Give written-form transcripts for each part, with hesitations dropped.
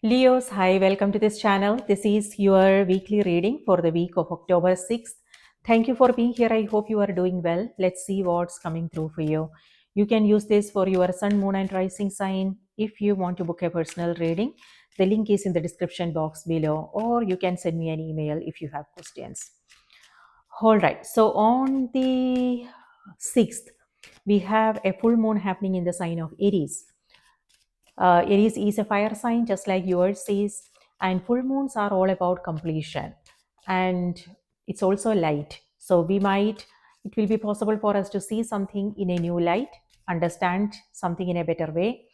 Leos, hi, welcome to this channel. This is your weekly reading for the week of October 6th. Thank you for being here. I hope you are doing well. Let's see what's coming through for you. You can use this for your sun, moon, and rising sign. If you want to book a personal reading, the link is in the description box below, or you can send me an email if you have questions. All right, so on the 6th, we have a full moon happening in the sign of Aries. Aries is a fire sign, just like yours is, and full moons are all about completion, and it's also light. So it will be possible for us to see something in a new light, understand something in a better way,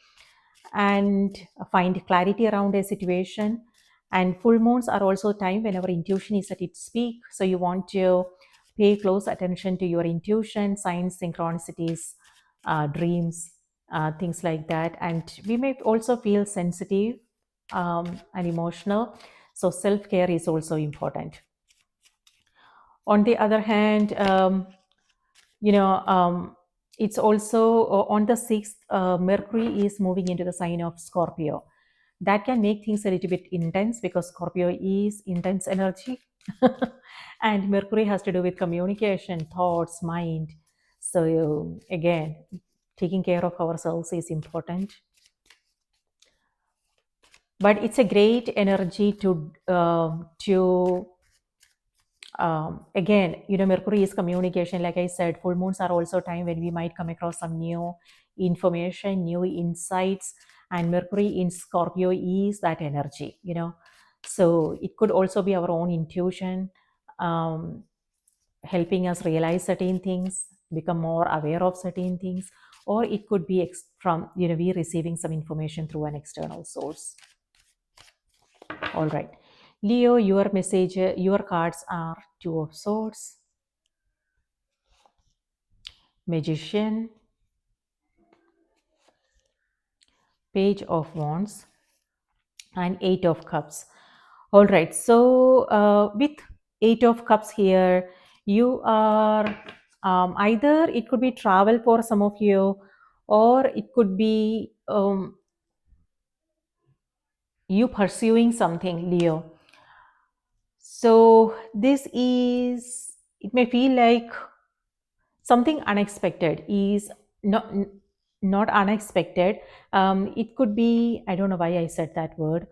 and find clarity around a situation. And full moons are also time when our intuition is at its peak. So you want to pay close attention to your intuition, signs, synchronicities, dreams, things like that. And we may also feel sensitive and emotional. So self care is also important. On the other hand, you know, it's also on the 6th, Mercury is moving into the sign of Scorpio. That can make things a little bit intense because Scorpio is intense energy. And Mercury has to do with communication, thoughts, mind. So, again, taking care of ourselves is important. But it's a great energy to again, Mercury is communication. Like I said, full moons are also time when we might come across some new information, new insights, and Mercury in Scorpio is that energy. So it could also be our own intuition, um, helping us realize certain things, become more aware of certain things, or it could be from we receiving some information through an external source. All right. Leo, your message, your cards are Two of Swords, Magician, Page of Wands, and Eight of Cups. All right. So with Eight of Cups here, you are either it could be travel for some of you, or it could be you pursuing something, Leo. So it may feel like something unexpected is not unexpected. It could be, I don't know why I said that word,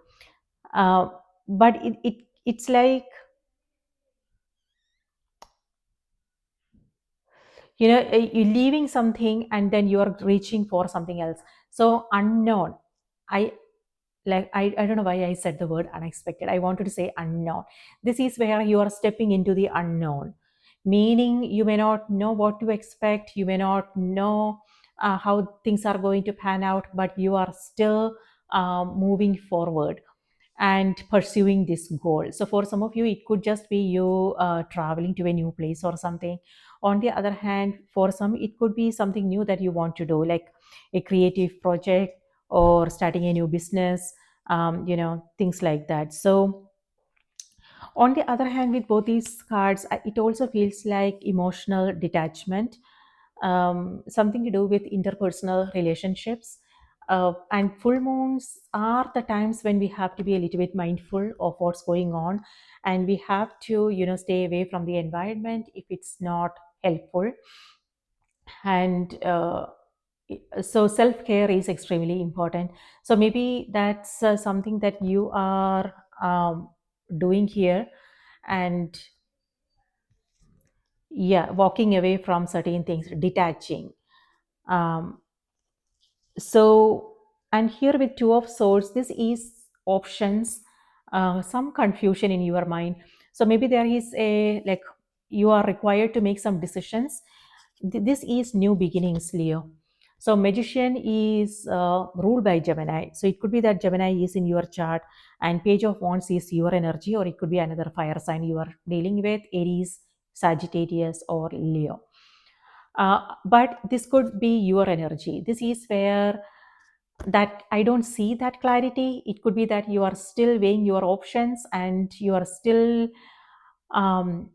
uh, but it's like you're leaving something and then you're reaching for something else. So unknown. I don't know why I said the word unexpected. I wanted to say unknown. This is where you are stepping into the unknown, meaning you may not know what to expect. You may not know how things are going to pan out, but you are still moving forward and pursuing this goal. So for some of you, it could just be you traveling to a new place or something. On the other hand, for some, it could be something new that you want to do, like a creative project or starting a new business, things like that. So on the other hand, with both these cards, it also feels like emotional detachment, something to do with interpersonal relationships. And full moons are the times when we have to be a little bit mindful of what's going on, and we have to, stay away from the environment if it's not helpful. And so self-care is extremely important. So maybe that's something that you are doing here, and yeah, walking away from certain things, detaching. um, so, and here with Two of Swords, this is options, some confusion in your mind. So maybe there is you are required to make some decisions. This is new beginnings, Leo. So Magician is ruled by Gemini. So it could be that Gemini is in your chart, and Page of Wands is your energy, or it could be another fire sign you are dealing with, Aries, Sagittarius, or Leo. But this could be your energy. This is where that I don't see that clarity. It could be that you are still weighing your options and you are still um,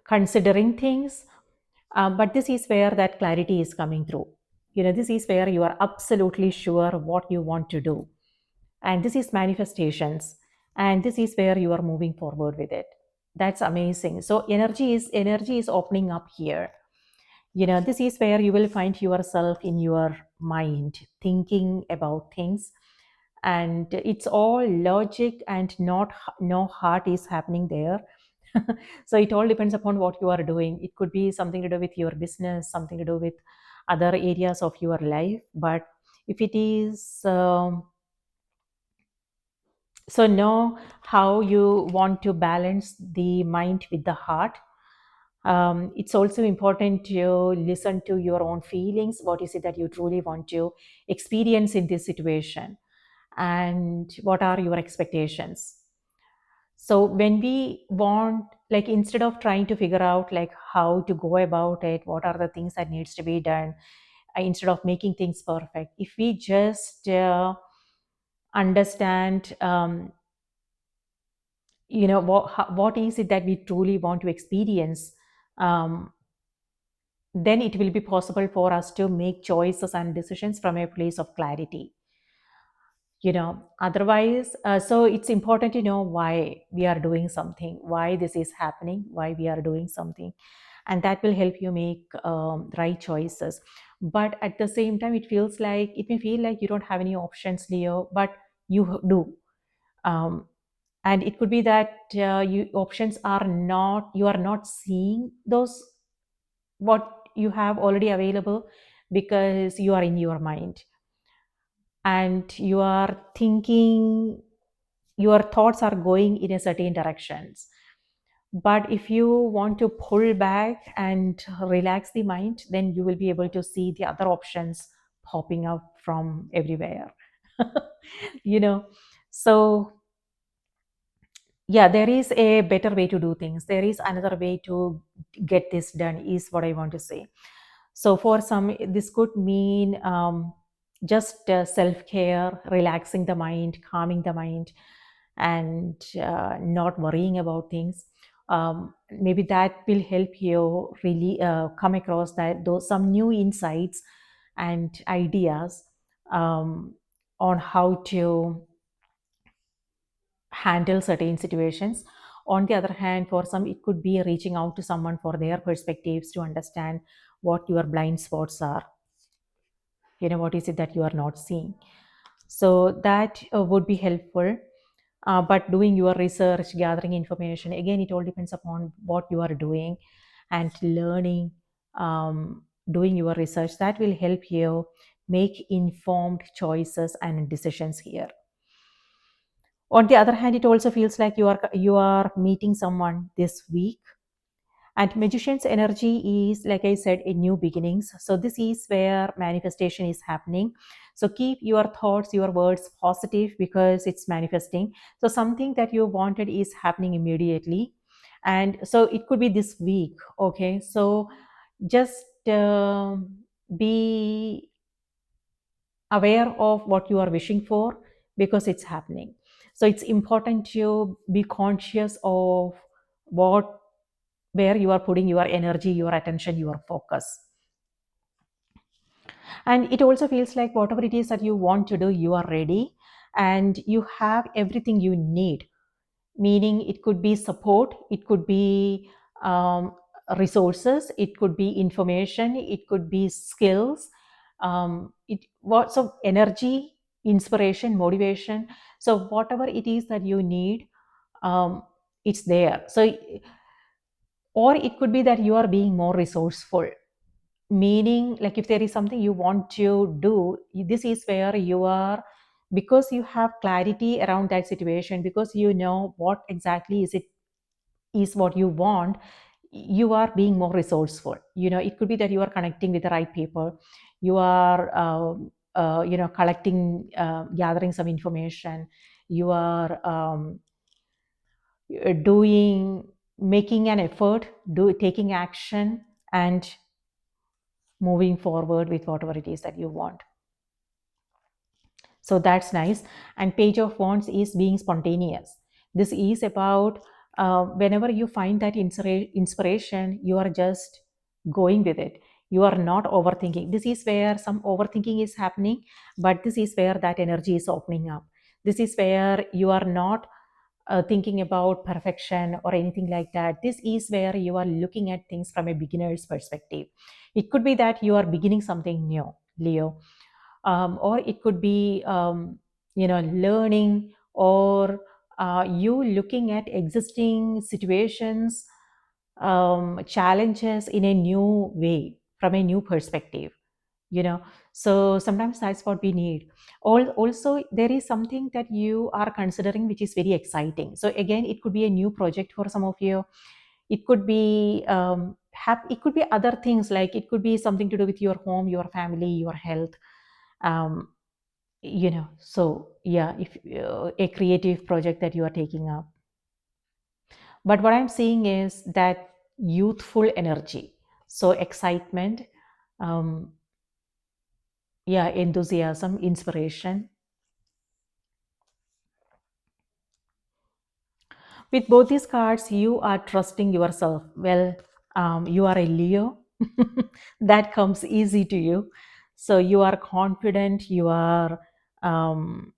considering things. But this is where that clarity is coming through. This is where you are absolutely sure what you want to do. And this is manifestations. And this is where you are moving forward with it. That's amazing. So energy is opening up here. This is where you will find yourself in your mind thinking about things, and it's all logic and not no heart is happening there. So it all depends upon what you are doing. It could be something to do with your business, something to do with other areas of your life, but if it is so know how you want to balance the mind with the heart. It's also important to listen to your own feelings. What is it that you truly want to experience in this situation? And what are your expectations? So when we want, like, instead of trying to figure out like how to go about it, what are the things that needs to be done, instead of making things perfect, if we just understand what is it that we truly want to experience, um, then it will be possible for us to make choices and decisions from a place of clarity. Otherwise, so it's important to know why we are doing something, why this is happening, why we are doing something, and that will help you make right choices. But at the same time, it may feel like you don't have any options, Leo, but you do. um, and it could be that you are not seeing those, what you have already available, because you are in your mind and you are thinking, your thoughts are going in a certain directions. But if you want to pull back and relax the mind, then you will be able to see the other options popping up from everywhere. you know so yeah, there is a better way to do things. There is another way to get this done, is what I want to say. So for some, this could mean just self-care, relaxing the mind, calming the mind, and not worrying about things. Maybe that will help you really come across that those some new insights and ideas um, on how to handle certain situations. On the other hand, for some, it could be reaching out to someone for their perspectives to understand what your blind spots are. What is it that you are not seeing? So that would be helpful. But doing your research, gathering information, again, it all depends upon what you are doing and learning, doing your research. That will help you make informed choices and decisions here. On the other hand, it also feels like you are meeting someone this week. And magician's energy is, like I said, a new beginnings. So this is where manifestation is happening. So keep your thoughts, your words positive, because it's manifesting. So something that you wanted is happening immediately. And so it could be this week. Okay. So just be aware of what you are wishing for, because it's happening. So it's important to be conscious of what where you are putting your energy, your attention, your focus. And it also feels like whatever it is that you want to do, you are ready and you have everything you need. Meaning, it could be support, it could be resources, it could be information, it could be skills, it what's of energy, inspiration, motivation. So whatever it is that you need, um, it's there. So, or it could be that you are being more resourceful, meaning, like, if there is something you want to do, this is where you are, because you have clarity around that situation, because you know what exactly is what you want. You are being more resourceful. It could be that you are connecting with the right people. You are collecting, gathering some information. You are doing making an effort, taking action, and moving forward with whatever it is that you want. So that's nice. And page of wands is being spontaneous. This is about whenever you find that inspiration, you are just going with it. You are not overthinking. This is where some overthinking is happening, but this is where that energy is opening up. This is where you are not thinking about perfection or anything like that. This is where you are looking at things from a beginner's perspective. It could be that you are beginning something new, Leo, or it could be learning, or you looking at existing situations, challenges in a new way, from a new perspective, you know. So sometimes that's what we need. Also, there is something that you are considering which is very exciting. So again, it could be a new project for some of you. It could be it could be other things, like it could be something to do with your home, your family, your health. um, so yeah, if a creative project that you are taking up. But what I'm seeing is that youthful energy, so excitement, um, yeah, enthusiasm, inspiration. With both these cards, you are trusting yourself. Well, you are a Leo. That comes easy to you. So you are confident, you are um,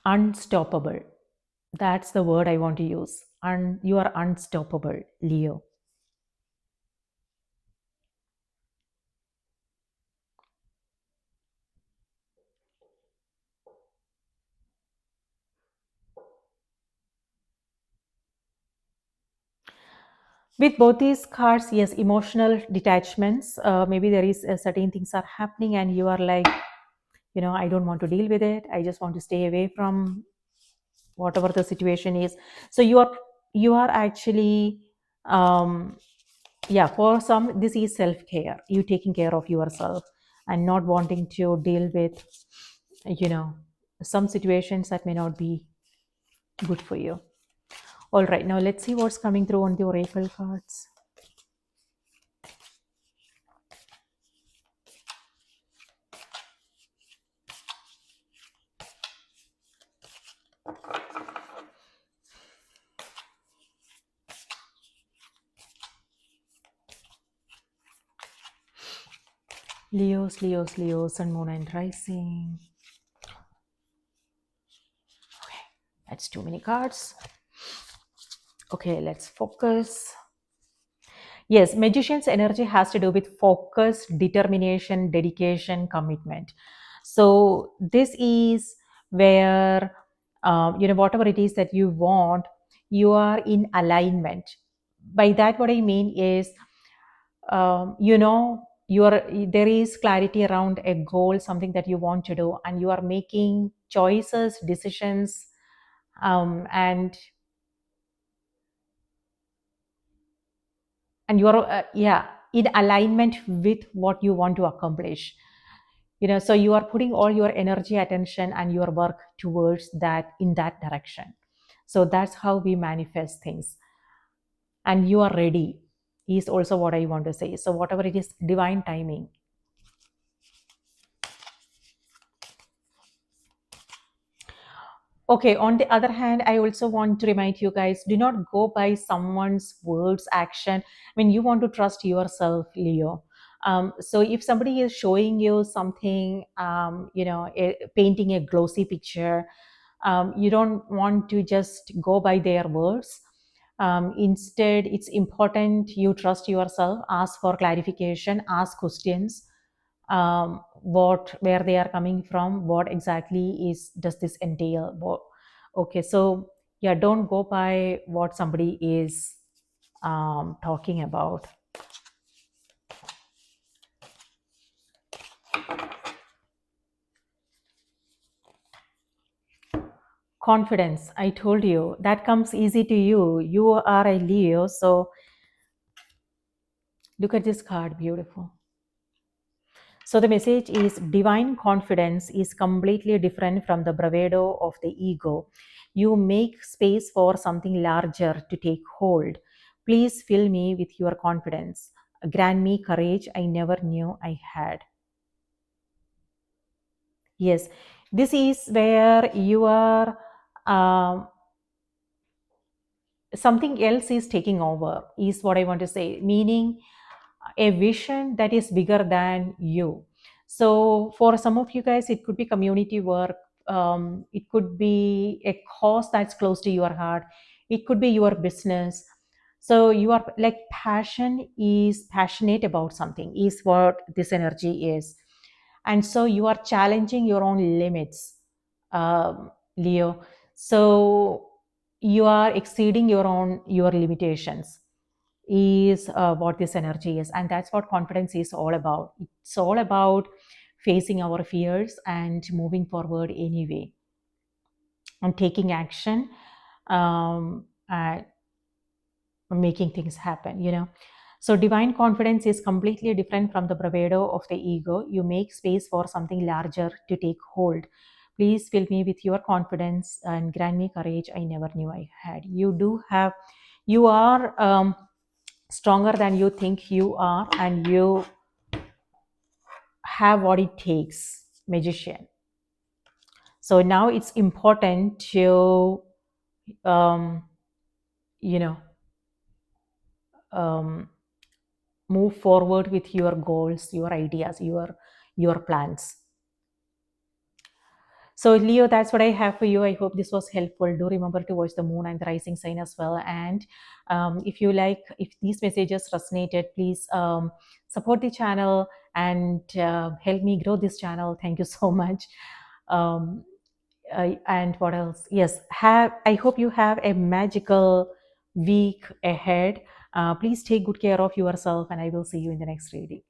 unstoppable. That's the word I want to use. You are unstoppable, Leo. With both these cards, yes, emotional detachments. Maybe there is certain things are happening, and you are like, I don't want to deal with it. I just want to stay away from whatever the situation is. So you are actually, um, yeah. For some, this is self care. You taking care of yourself and not wanting to deal with, you know, some situations that may not be good for you. All right, now let's see what's coming through on the oracle cards. Leos, Leos, Leos, Sun, Moon, and Rising. Okay, that's too many cards. Okay, let's focus. Yes, magician's energy has to do with focus, determination, dedication, commitment. So this is where, whatever it is that you want, you are in alignment. By that, what I mean is, there is clarity around a goal, something that you want to do, and you are making choices, decisions, and you are yeah, in alignment with what you want to accomplish. So you are putting all your energy, attention, and your work towards that, in that direction. So that's how we manifest things. And you are ready is also what I want to say. So whatever it is, divine timing. Okay, on the other hand, I also want to remind you guys, do not go by someone's words, action. I mean, you want to trust yourself, Leo. So if somebody is showing you something, painting a glossy picture, you don't want to just go by their words. Instead, it's important you trust yourself, ask for clarification, ask questions, where they are coming from, what exactly is does this entail. Okay, so yeah, don't go by what somebody is talking about. Confidence, I told you, that comes easy to you. You are a Leo, so look at this card, beautiful. So the message is divine confidence is completely different from the bravado of the ego. You make space for something larger to take hold. Please fill me with your confidence. Grant me courage I never knew I had. Yes, this is where you are, um, something else is taking over, is what I want to say. Meaning, a vision that is bigger than you. So for some of you guys, it could be community work. It could be a cause that's close to your heart. It could be your business. So you are like passionate about something is what this energy is. And so you are challenging your own limits, Leo. So you are exceeding your limitations is what this energy is, and that's what confidence is all about. It's all about facing our fears and moving forward anyway and taking action, and making things happen, so divine confidence is completely different from the bravado of the ego. You make space for something larger to take hold. Please fill me with your confidence and grant me courage I never knew I had. You are stronger than you think you are, and you have what it takes, magician. So now it's important to um, you know um, move forward with your goals, your ideas, your plans. So, Leo, that's what I have for you. I hope this was helpful. Do remember to watch the moon and the rising sign as well. And if these messages resonated, please support the channel and help me grow this channel. Thank you so much. Um, and what else? Yes, I hope you have a magical week ahead. Please take good care of yourself, and I will see you in the next reading.